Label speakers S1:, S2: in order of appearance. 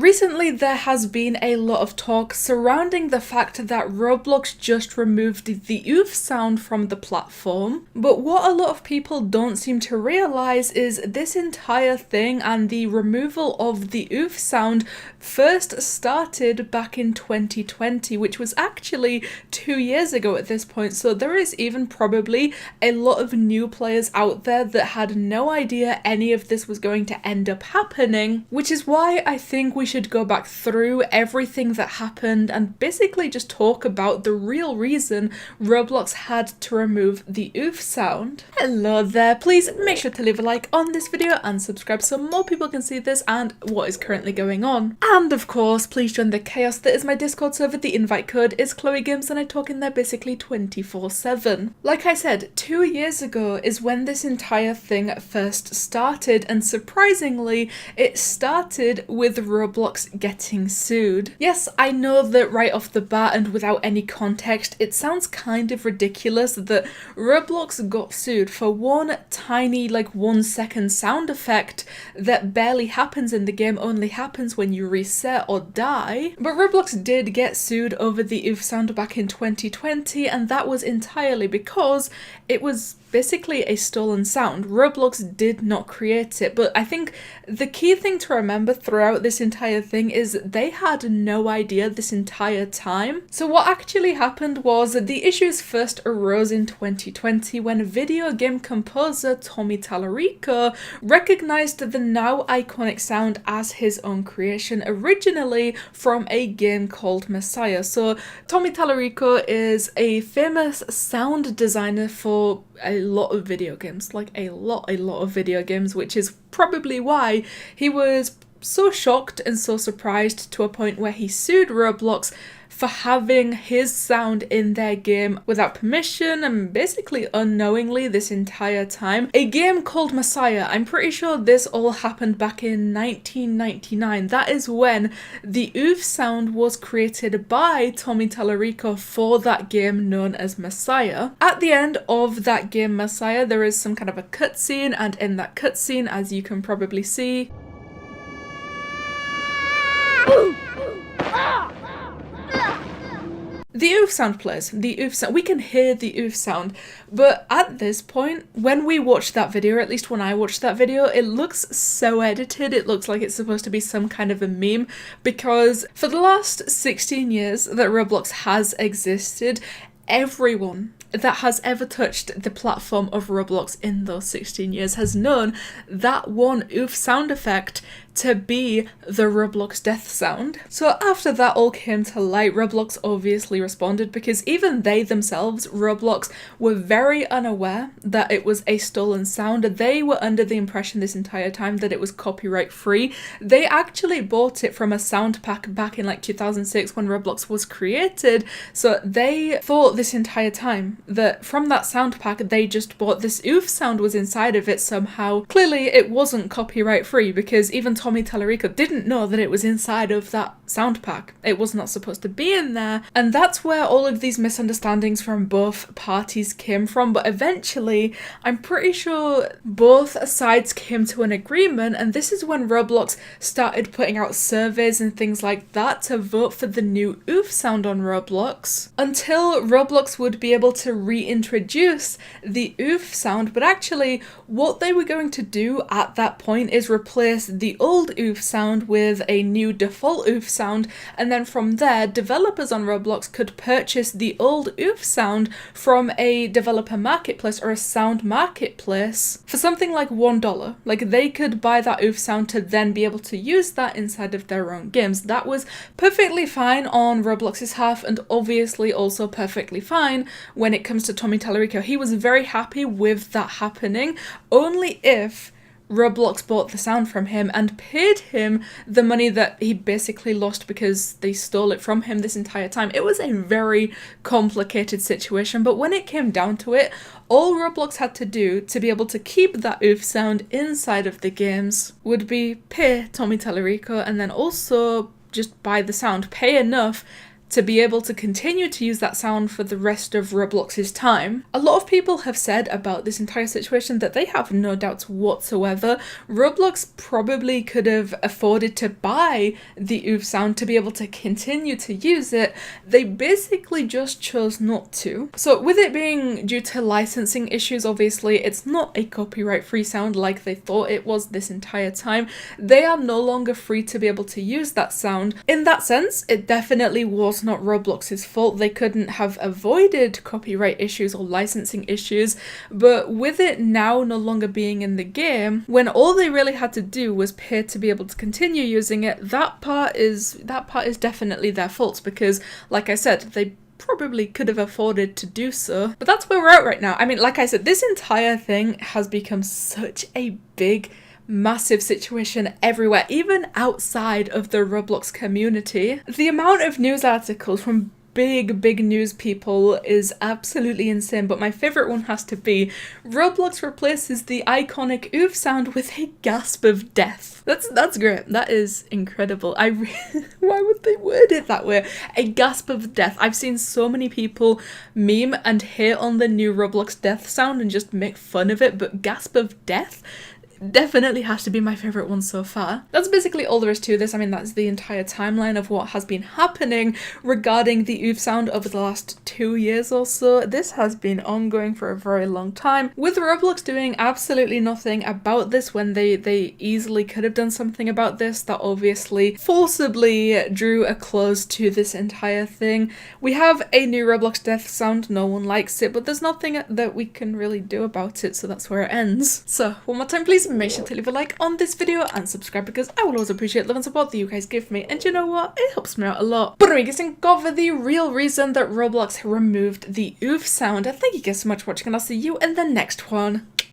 S1: Recently, there has been a lot of talk surrounding the fact that Roblox just removed the OOF sound from the platform, but what a lot of people don't seem to realise is this entire thing and the removal of the OOF sound first started back in 2020, which was actually 2 years ago at this point, so there is even probably a lot of new players out there that had no idea any of this was going to end up happening, which is why I think we should go back through everything that happened and basically just talk about the real reason Roblox had to remove the OOF sound. Hello there, please make sure to leave a like on this video and subscribe so more people can see this and what is currently going on. And of course, please join the chaos that is my Discord server. The invite code is ChloeGames and I talk in there basically 24/7. Like I said, 2 years ago is when this entire thing first started, and surprisingly, it started with Roblox getting sued. Yes, I know that right off the bat and without any context, it sounds kind of ridiculous that Roblox got sued for one tiny, like 1 second sound effect that barely happens in the game, only happens when you reset or die. But Roblox did get sued over the OOF sound back in 2020, and that was entirely because it was basically a stolen sound. Roblox did not create it, but I think the key thing to remember throughout this entire thing is they had no idea this entire time. So what actually happened was the issues first arose in 2020 when video game composer Tommy Tallarico recognized the now iconic sound as his own creation, originally from a game called Messiah. So Tommy Tallarico is a famous sound designer for a lot of video games, like a lot of video games, which is probably why he was so shocked and so surprised to a point where he sued Roblox for having his sound in their game without permission and basically unknowingly this entire time. A game called Messiah, I'm pretty sure this all happened back in 1999. That is when the OOF sound was created by Tommy Tallarico for that game known as Messiah. At the end of that game Messiah, there is some kind of a cutscene, and in that cutscene, as you can probably see, the OOF sound plays. The OOF sound, we can hear the OOF sound, but at this point, when we watch that video, or at least when I watched that video, it looks so edited. It looks like it's supposed to be some kind of a meme, because for the last 16 years that Roblox has existed, everyone that has ever touched the platform of Roblox in those 16 years has known that one OOF sound effect to be the Roblox death sound. So after that all came to light, Roblox obviously responded, because even they themselves, Roblox, were very unaware that it was a stolen sound. They were under the impression this entire time that it was copyright free. They actually bought it from a sound pack back in like 2006 when Roblox was created, so they thought this entire time that from that sound pack they just bought this OOF sound was inside of it somehow. Clearly it wasn't copyright free, because even Tommy Tallarico didn't know that it was inside of that sound pack. It was not supposed to be in there, and that's where all of these misunderstandings from both parties came from. But eventually I'm pretty sure both sides came to an agreement, and this is when Roblox started putting out surveys and things like that to vote for the new OOF sound on Roblox, until Roblox would be able to reintroduce the OOF sound. But actually what they were going to do at that point is replace the old OOF sound with a new default OOF sound, and then from there developers on Roblox could purchase the old OOF sound from a developer marketplace or a sound marketplace for something like $1. Like they could buy that OOF sound to then be able to use that inside of their own games. That was perfectly fine on Roblox's half, and obviously also perfectly fine when it comes to Tommy Tallarico. He was very happy with that happening, only if Roblox bought the sound from him and paid him the money that he basically lost because they stole it from him this entire time. It was a very complicated situation, but when it came down to it, all Roblox had to do to be able to keep that OOF sound inside of the games would be pay Tommy Tallarico and then also just buy the sound, pay enough to be able to continue to use that sound for the rest of Roblox's time. A lot of people have said about this entire situation that they have no doubts whatsoever. Roblox probably could have afforded to buy the OOF sound to be able to continue to use it. They basically just chose not to. So with it being due to licensing issues, obviously it's not a copyright-free sound like they thought it was this entire time. They are no longer free to be able to use that sound. In that sense, it definitely was not Roblox's fault. They couldn't have avoided copyright issues or licensing issues, but with it now no longer being in the game, when all they really had to do was pay to be able to continue using it, that part is definitely their fault, because like I said, they probably could have afforded to do so. But that's where we're at right now. I mean, like I said, this entire thing has become such a big, massive situation everywhere, even outside of the Roblox community. The amount of news articles from big news people is absolutely insane, but my favorite one has to be Roblox replaces the iconic OOF sound with a gasp of death. That's great. That is incredible. Why would they word it that way? A gasp of death. I've seen so many people meme and hate on the new Roblox death sound and just make fun of it, but gasp of death definitely has to be my favorite one so far. That's basically all there is to this. I mean, that's the entire timeline of what has been happening regarding the OOF sound over the last 2 years or so. This has been ongoing for a very long time, with Roblox doing absolutely nothing about this when they easily could have done something about this. That obviously forcibly drew a close to this entire thing. We have a new Roblox death sound, no one likes it, but there's nothing that we can really do about it, so that's where it ends. So one more time, please make sure to leave a like on this video and subscribe, because I will always appreciate love and support that you guys give me, and you know what, it helps me out a lot. But anyway, guys, cover the real reason that Roblox removed the OOF sound. Thank you guys so much for watching, and I'll see you in the next one.